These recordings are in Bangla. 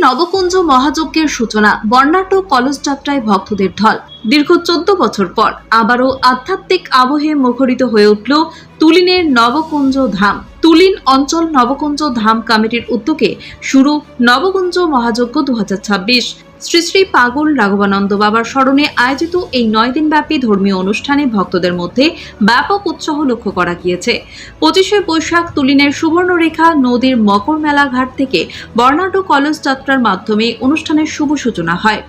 নবকুঞ্জ মহাযজ্ঞের সূচনা, বর্ণাঢ্য কলস যাত্রায় ভক্তদের ঢল। দীর্ঘ 14 বছর পর আবারও আধ্যাত্মিক আবহে মুখরিত হয়ে উঠল তুলিনের নবকুঞ্জ ধাম। তুলিন অঞ্চল নবকুঞ্জ ধাম কমিটির উদ্যোগে শুরু নবকুঞ্জ মহাযজ্ঞ 2026। শ্রী শ্রী পাগল রাঘবানন্দ বাবার স্মরণে আয়োজিত এই 9 দিনব্যাপী ধর্মীয় অনুষ্ঠানে ভক্তদের মধ্যে ব্যাপক উৎসাহ লক্ষ্য করা গিয়েছে। 25শে বৈশাখ তুলিনের সুবর্ণরেখা নদীর মকর মেলা ঘাট থেকে বর্ণাঢ্য কলস যাত্রার মাধ্যমে অনুষ্ঠানের শুভ সূচনা হয়।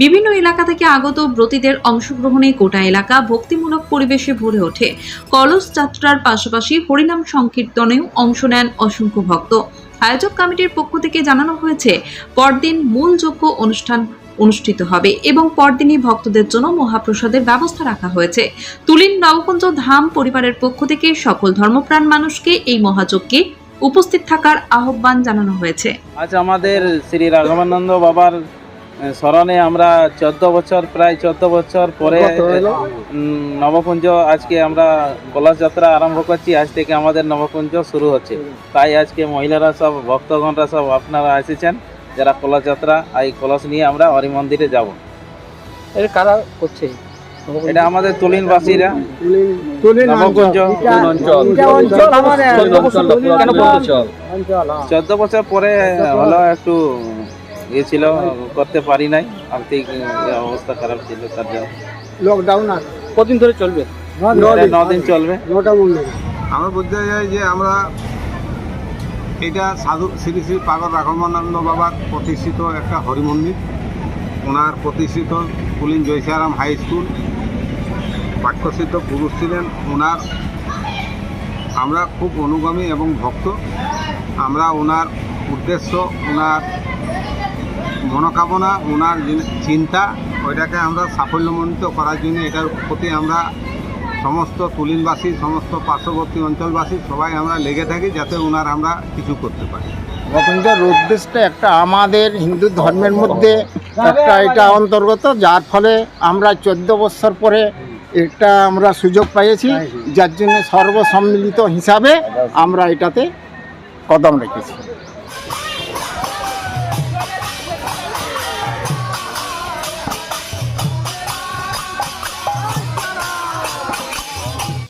বিভিন্ন এলাকা থেকে আগত ব্রতীদের অংশগ্রহণে গোটা এলাকা ভক্তিমূলক পরিবেশে ভরে ওঠে। কলস যাত্রার পাশাপাশি হরিনাম সংকীর্তনেও অংশ নেন অসংখ্য ভক্ত। আয়োজক কমিটির পক্ষ থেকে জানানো হয়েছে, পরদিন মূল যজ্ঞ অনুষ্ঠান অনুষ্ঠিত হবে এবং পরদিনই ভক্তদের জন্য মহাপ্রসাদের ব্যবস্থা রাখা হয়েছে। তুলিন নবকুঞ্জ ধাম পরিবারের পক্ষ থেকে সকল ধর্মপ্রাণ মানুষকে এই মহাযজ্ঞে উপস্থিত থাকার আহ্বান জানানো হয়েছে। আজ আমাদের শ্রী রাঘবানন্দ বাবার স্মরণে আমরা 14 বছর পরে নবকুঞ্জ আজকে আমরা কলস যাত্রা আরম্ভ করছি। আজ থেকে আমাদের নবকুঞ্জ শুরু হচ্ছে। তাই আজকে মহিলারা সব ভক্তগণরা সব আপনারা এসেছেন, যারা কলস যাত্রা এই কলস নিয়ে আমরা হরি মন্দিরে যাব। এর কারা করছে? এটা আমাদের তুলিনবাসীরা। নবকুঞ্জ 14 বছর পরে হলো একটু ছিল, করতে পারি নাই, আর্থিক অবস্থা খারাপ ছিল, তার জন্য লকডাউন। আর কদিন ধরে চলবে? 9 দিন চলবে। আমরা বলতে চাই যে আমরা এটা সাধু শ্রী শ্রী পাগল রাঘবানন্দ বাবার প্রতিষ্ঠিত একটা হরি মন্দির। ওনার প্রতিষ্ঠিত তুলিন জয়সারাম হাই স্কুল পাঠ্যসিদ্ধ পুরুষ ছিলেন ওনার। আমরা খুব অনুগামী এবং ভক্ত। আমরা ওনার উদ্দেশ্য, ওনার মনোকামনা, ওনার চিন্তা, ওইটাকে আমরা সাফল্যমণ্ডিত করার জন্য এটার প্রতি আমরা সমস্ত তুলিনবাসী, সমস্ত পার্শ্ববর্তী অঞ্চলবাসী সবাই আমরা লেগে থাকি যাতে ওনার আমরা কিছু করতে পারি। নবকুঞ্জের উদ্দেশ্যটা একটা আমাদের হিন্দু ধর্মের মধ্যে একটা এটা অন্তর্গত, যার ফলে আমরা 14 বছর পরে একটা আমরা সুযোগ পেয়েছি, যার জন্য সর্বসম্মিলিত হিসাবে আমরা এটাতে কদম রেখেছি।